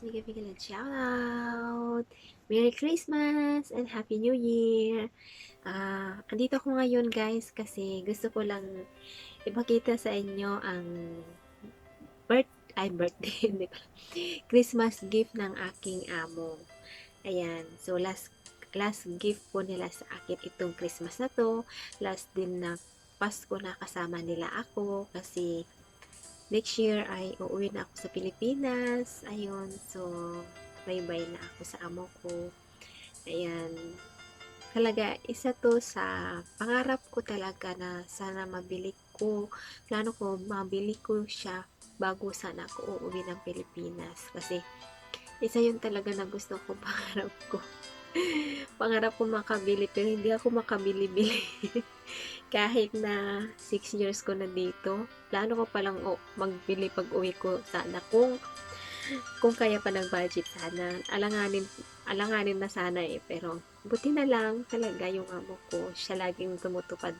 bigyan shout out! Merry Christmas and Happy New Year! Andito ako ngayon guys kasi gusto ko lang ipakita sa inyo ang birthday, hindi pala, Christmas gift ng aking amo. Ayan, so last gift po nila sa akin itong Christmas na to. Last din na Pasko na kasama nila ako kasi next year ay uuwi na ako sa Pilipinas. Ayun, so bye-bye na ako sa amo ko. Ayan, talaga isa to sa pangarap ko talaga na sana mabili ko. Plano ko mabili ko siya bago sana ako uuwi ng Pilipinas kasi isa yun talaga na gusto ko, pangarap ko. Pangarap ko makabili pero hindi ako makabili-bili. Kahit na 6 years ko na dito, plano ko palang magbili pag uwi ko sana kung kaya pa ng budget sana. Alanganin na sana pero buti na lang talaga yung amo ko. Siya laging tumutupad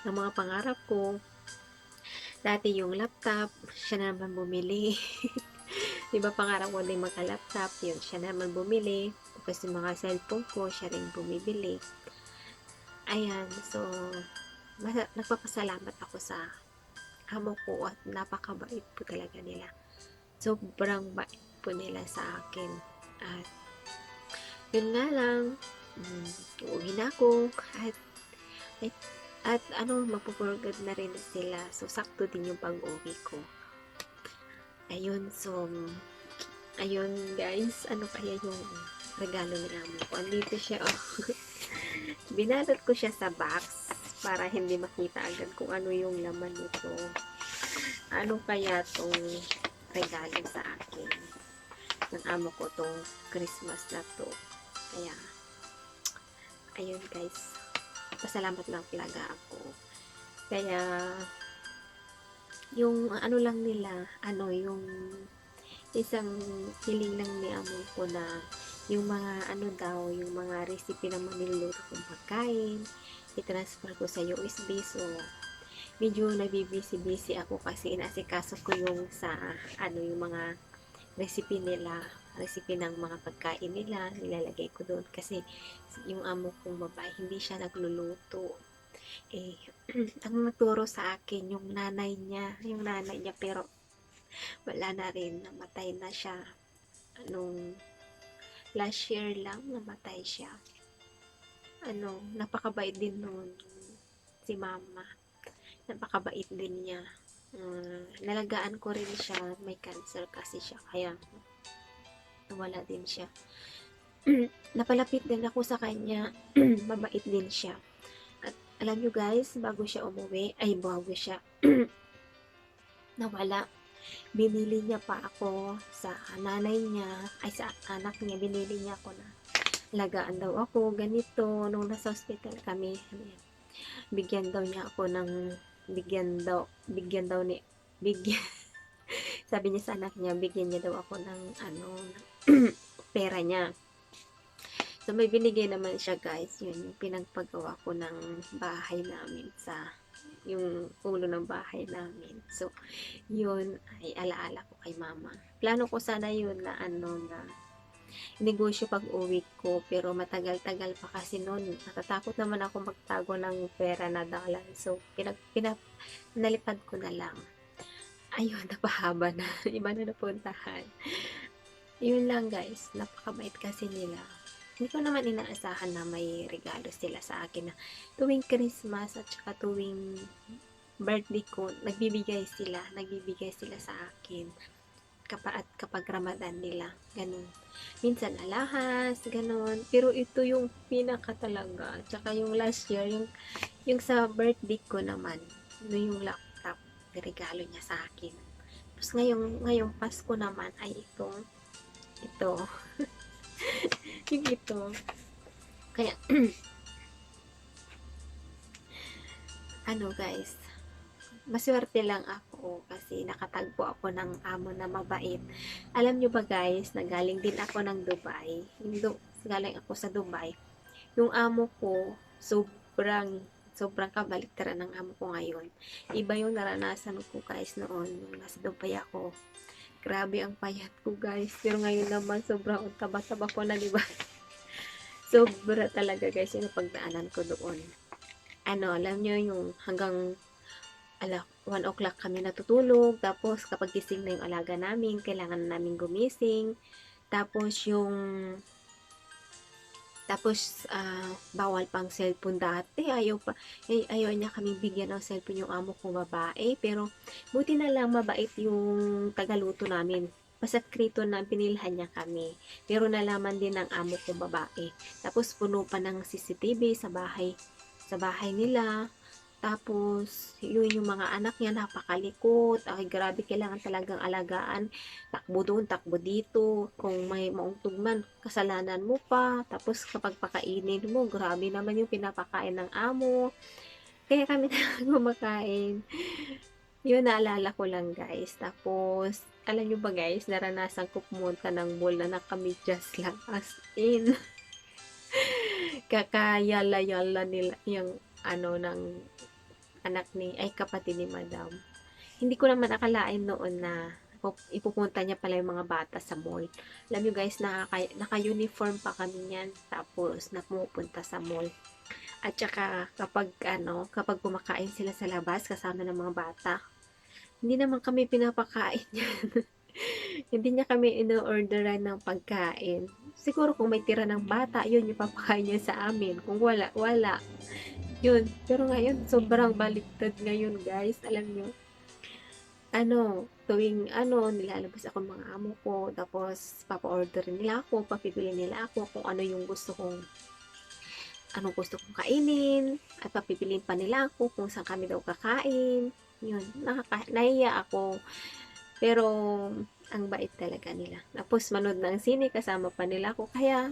ng mga pangarap ko. Dati yung laptop, siya naman bumili. Diba pangarap ko din magka-laptop, yun, siya naman bumili. Tapos yung mga cellphone ko, siya rin bumibili. Ayan, so, nagpapasalamat ako sa amo ko at napakabait po talaga nila. Sobrang bait po nila sa akin. At, yun nga lang, uuwi na ako at magpupurgad na rin sila. So, sakto din yung pag-uwi ko. Ayun, so, ayun guys, ano kaya yung regalo ni amo ko? Andito siya, Binalot ko siya sa box para hindi makita agad kung ano yung laman nito. Ano kaya tong regalo sa akin ng amo ko tong Christmas na to. Kaya, ayun guys, pasalamat lang talaga ako. Kaya, yung ano lang nila, yung isang hiling lang ni amo ko na yung mga yung mga recipe ng maniluluto kong pagkain, i-transfer ko sa USB. So, medyo nabibisi-busy ako kasi inasikaso ko yung sa yung mga recipe nila, recipe ng mga pagkain nila, nilalagay ko doon kasi yung amo kong babae hindi siya nagluluto. Ang nagturo sa akin yung nanay niya pero wala na rin, namatay na siya. Last year lang namatay siya. Napakabait din nun si mama. Napakabait din niya. Nalagaan ko rin siya, may cancer kasi siya, kaya nawala din siya. Napalapit din ako sa kanya, mabait din siya. At alam nyo guys, bago siya nawala, binili niya pa ako sa nanay niya, sa anak niya, binili niya ako na lagaan daw ako, ganito, nung nasa hospital kami, bigyan daw niya ako ng, bigyan, sabi niya sa anak niya, bigyan niya daw ako ng, pera niya. So, may binigay naman siya guys, yun, yung pinagpagawa ko ng bahay namin yung ulo ng bahay namin. So, yun ay alaala ko kay mama. Plano ko sana yun na negosyo pag uwi ko, pero matagal-tagal pa kasi noon. Natatakot naman ako magtago ng pera na dalan. So, nalipad ko na lang. Ayun, napahaba na. Iba na napuntahan. Yun lang guys, napakabait kasi nila. Hindi ko naman inaasahan na may regalo sila sa akin na tuwing Christmas at saka tuwing birthday ko, nagbibigay sila sa akin. Kapag Ramadan nila, ganun. Minsan alahas, ganun. Pero ito yung pinaka talaga. Tsaka yung last year, yung sa birthday ko naman, yung laptop, regalo niya sa akin. Tapos ngayong Pasko naman ay ito. Yung ito. Kaya, guys, maswerte lang ako kasi nakatagpo ako ng amo na mabait. Alam nyo ba guys, nagaling din ako ng Dubai. Galing ako sa Dubai. Yung amo ko, sobrang kabaliktaran ng amo ko ngayon. Iba yung naranasan ko guys noon, nung nasa Dubai ako. Grabe ang payat ko guys. Pero ngayon naman sobrang taba-taba ko na, diba? Sobra talaga guys yung pagdaanan ko doon. Alam nyo yung hanggang 1 o'clock kami natutulog. Tapos kapag gising na yung alaga namin, kailangan na namin gumising. Tapos bawal pang cellphone dati. Ayaw niya kaming bigyan ng cellphone yung amo kong babae. Pero, buti na lang mabait yung tagaluto namin. Basta't krito na pinilhan niya kami. Pero nalaman din ng amo kong babae. Tapos, puno pa ng CCTV sa bahay nila. Tapos, yun yung mga anak niya, napakalikot. Ay, grabe, kailangan talagang alagaan. Takbo doon, takbo dito. Kung may maungtog man, kasalanan mo pa. Tapos, kapag pakainin mo, grabe naman yung pinapakain ng amo. Kaya kami na kumakain. Yun, naalala ko lang, guys. Tapos, alam nyo ba, guys, naranasan ko pumunta ng mall na nakamidyas lang. As in, kakayala-yala nila yung ng kapatid ni madam. Hindi ko naman akalain noon na ipupunta niya pala yung mga bata sa mall. Alam nyo guys, naka-uniform pa kami niyan. Tapos, pumupunta sa mall. At saka, kapag kumakain sila sa labas, kasama ng mga bata, hindi naman kami pinapakain yan. Hindi niya kami ino-orderan ng pagkain. Siguro kung may tira ng bata, yun yung papakain niya sa amin. Kung wala, wala. Yun. Pero ngayon, sobrang baliktad ngayon, guys. Alam nyo, tuwing nilalabas ako ng mga amo ko, tapos papa-order nila ako, papipili nila ako kung ano yung gusto kong kainin, at papipiliin pa nila ako kung saan kami daw kakain. Yun, nahiya ako. Pero, ang bait talaga nila. Tapos, manood ng sine, kasama pa nila ako. Kaya,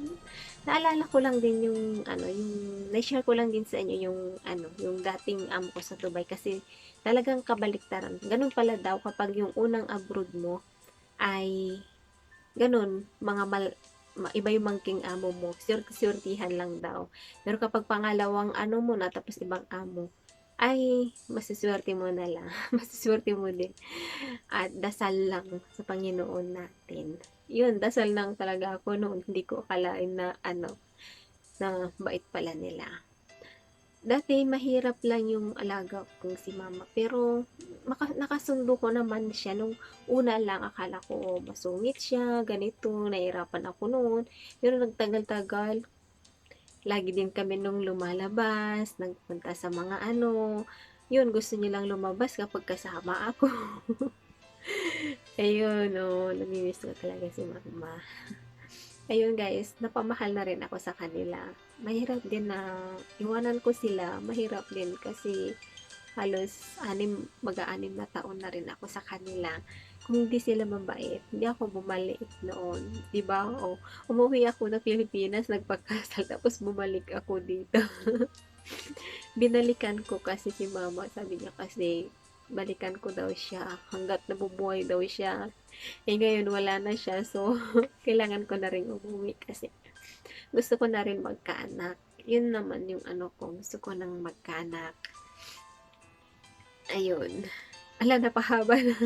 naalala ko lang din yung na-share ko lang din sa inyo yung dating amo ko sa Dubai. Kasi, talagang kabaliktaran. Ganun pala daw kapag yung unang abroad mo ay, ganun, iba yung mangking amo mo. Surtihan lang daw. Pero kapag pangalawang mo na, tapos ibang amo, ay, masiswerte mo na lang. Masiswerte mo din. At dasal lang sa Panginoon natin. Yun, dasal lang talaga ako noon. Hindi ko akalain na na bait pala nila. Dati, mahirap lang yung alaga kong si mama. Pero, nakasundo ko naman siya. Nung una lang, akala ko masungit siya, ganito, nahirapan ako noon. Pero nagtagal-tagal, lagi din kami nung lumalabas, nagpunta sa mga yun, gusto nilang lumabas kapag kasama ako. Ayun, namimiss ko talaga si mama. Ayun guys, napamahal na rin ako sa kanila. Mahirap din na iwanan ko sila, mahirap din kasi halos mag-aanim na taon na rin ako sa kanila. Kung hindi sila mabait, hindi ako bumalik noon. Diba? Umuwi ako na Pilipinas, nagpakasal, tapos bumalik ako dito. Binalikan ko kasi si mama. Sabi niya kasi, balikan ko daw siya. Hanggat nabubuhay daw siya. Ngayon wala na siya. So, kailangan ko na rin umuwi kasi gusto ko na rin magkaanak. Yun naman yung ko. Gusto ko nang magkaanak. Ayun. Napahaba na.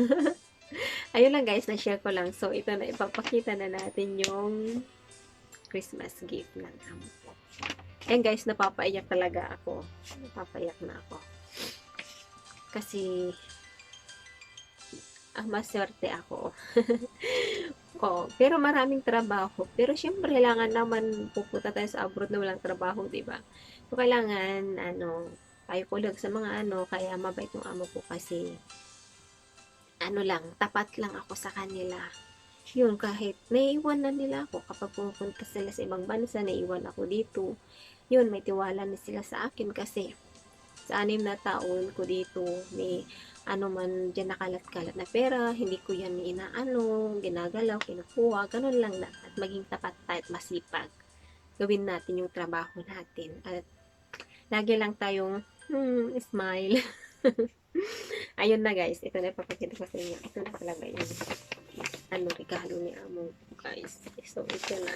Ayun lang guys, na-share ko lang. So, ito na, ipapakita na natin yung Christmas gift ng amo ko. Ayan guys, napapaiyak talaga ako. Napapaiyak na ako. Kasi, maswerte ako. Pero maraming trabaho. Pero syempre, kailangan naman pupunta tayo sa abroad na walang trabaho, diba? So, kailangan, tayo kulag sa mga kaya mabait yung amo ko kasi, tapat lang ako sa kanila. Yun, kahit naiiwan na nila ako kapag pupunta sila sa ibang bansa, naiiwan ako dito. Yun, may tiwala na sila sa akin kasi sa 6 na taon ko dito, may man dyan nakalat-kalat na pera, hindi ko yan ginagalaw, kinukuha, ganun lang na. At maging tapat tayo at masipag. Gawin natin yung trabaho natin. At lagi lang tayong smile. Ayun na guys, ito na ipapakita ko sa inyo. Ito na talaga yung regalo ni amo guys. So, ito na.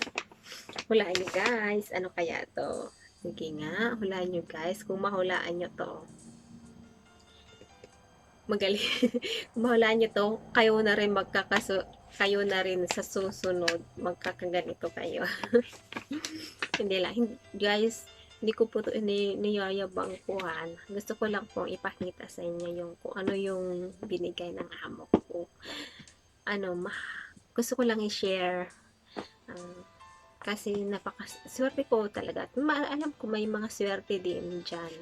Hulaan nyo guys. Ano kaya to? Sige nga, hulaan nyo guys. Kung mahulaan nyo to, magaling. Kung mahulaan nyo to, kayo na rin kayo na rin sa susunod, magkakaganito kayo. Hindi lang, guys, hindi ko po ito niyayabang kuhan. Gusto ko lang pong ipakita sa inyo yung kung ano yung binigay ng amo ko. Gusto ko lang i-share. Kasi napaka-swerte ko talaga. Alam ko may mga swerte din dyan.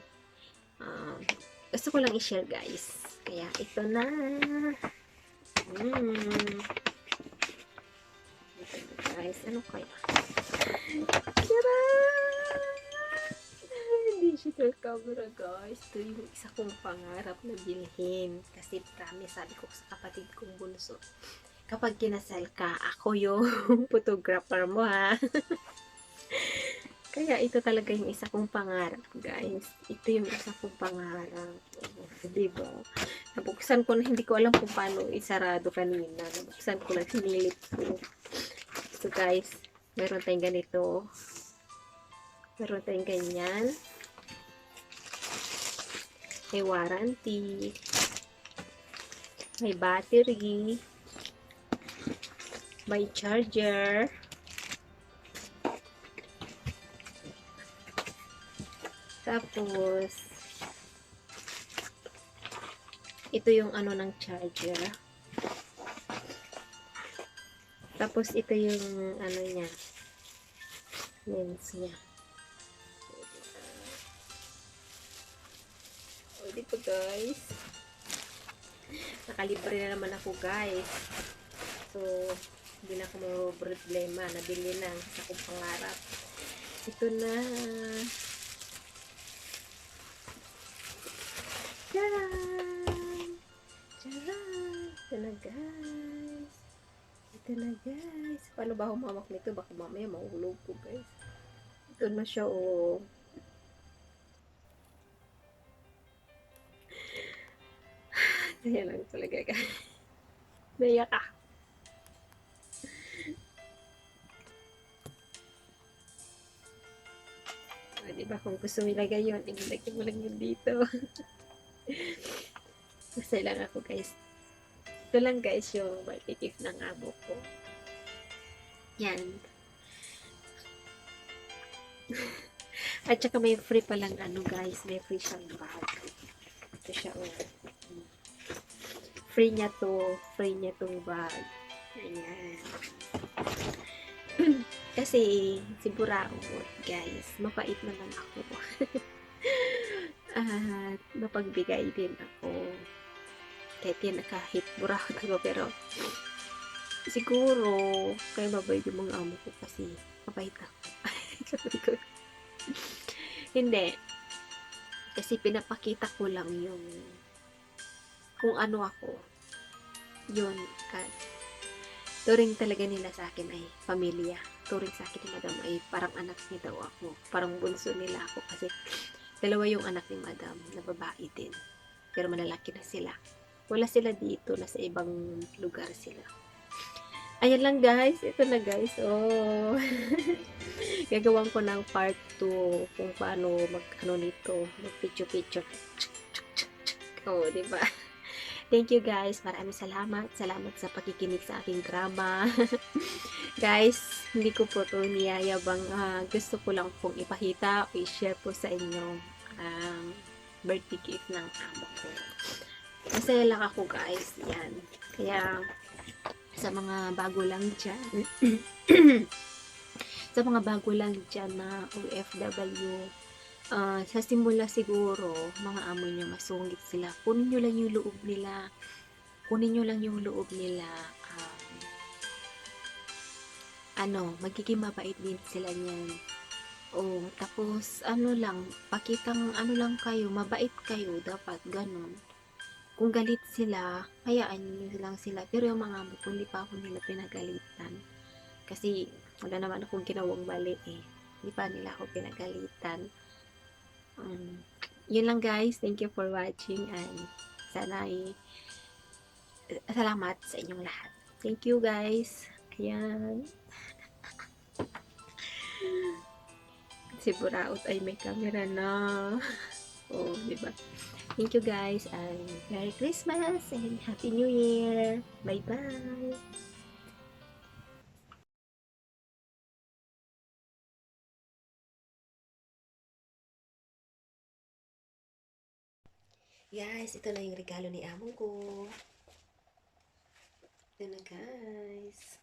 Gusto ko lang i-share, guys. Kaya ito na. Guys, ano kaya? Tara! Digital camera, guys. Ito yung isa kong pangarap na bilhin. Kasi promise, sabi ko sa kapatid kong bunso, kapag kinasal ka, ako yung photographer mo, ha? Kaya ito talaga yung isa kong pangarap, guys. Ito yung isa kong pangarap. Diba? Nabuksan ko na, hindi ko alam kung paano isarado kanina. Nabuksan ko na, sinilip ko. So, guys, meron tayong ganito. Meron tayong ganyan. May warranty. May battery. May charger. Tapos, ito yung ano ng charger. Tapos, ito yung ano niya. Lens niya. O, dito guys. Nakalibre na naman ako, guys. So, hindi na ako problema. Nabili na sa akong pangarap. Ito na. Charan! Charan! Ito na, guys. Ito na, guys. Paano ba humawak nito? Baka mamaya mahulog ko, guys. Ito na siya, oh. Kaya lang talaga, guys. Naiyak ah. Diba, kung gusto mo ilagay yun, ilagay mo lang yun dito. Masaya lang ako, guys. Ito lang, guys, yung birthday gift ng amo ko. Yan. At saka may free palang ano, guys. May free siyang bag. Ito siya, oh. Free niya to. Free niya tong bag. Ayan. Kasi, sigurado, guys, mapait naman ako. At mapagbigay din ako. Kahit buraot ako, pero siguro, kaya mabait yung mga amo ko kasi mabait ako. Hindi. Kasi pinapakita ko lang yung kung ano ako. Yun. Turing talaga nila sa akin ay pamilya. Turing sa akin ni Madam ay parang anak niya daw ako. Parang bunso nila ako kasi dalawa yung anak ni Madam na babae din. Pero malalaki na sila. Wala sila dito. Nasa ibang lugar sila. Ayan lang, guys. Ito na, guys. Oh. Gagawin ko ng part 2 kung paano mag-ano nito. Mag-picture-picture. Oh, diba? Thank you, guys. Maraming salamat. Salamat sa pakikinig sa aking drama. Guys, hindi ko po ito niyayabang. Gusto ko lang pong ipakita o i-share po sa inyo birthday gift ng amo ko. Masaya lang ako, guys. Yan. Kaya, sa mga bago lang dyan, sa mga bago lang dyan na OFW, sa simula siguro, mga amo nyo, masungit sila. Kunin nyo lang yung loob nila. Kunin nyo lang yung loob nila. Magiging mabait din sila niyan. Tapos, pakitang lang kayo, mabait kayo, dapat, ganun. Kung galit sila, hayaan nyo lang sila. Pero yung mga amo ko, hindi pa ako nila pinagalitan. Kasi, wala naman akong ginawang mali eh. Hindi pa nila ako pinagalitan. Yun lang, guys. Thank you for watching and sana salamat sa inyong lahat. Thank you, guys. Ayan. Si Buraot ay may camera na. Diba? Thank you, guys, and Merry Christmas and Happy New Year. Bye-bye. Guys, ito na yung regalo ni amo ko. Ito na guys.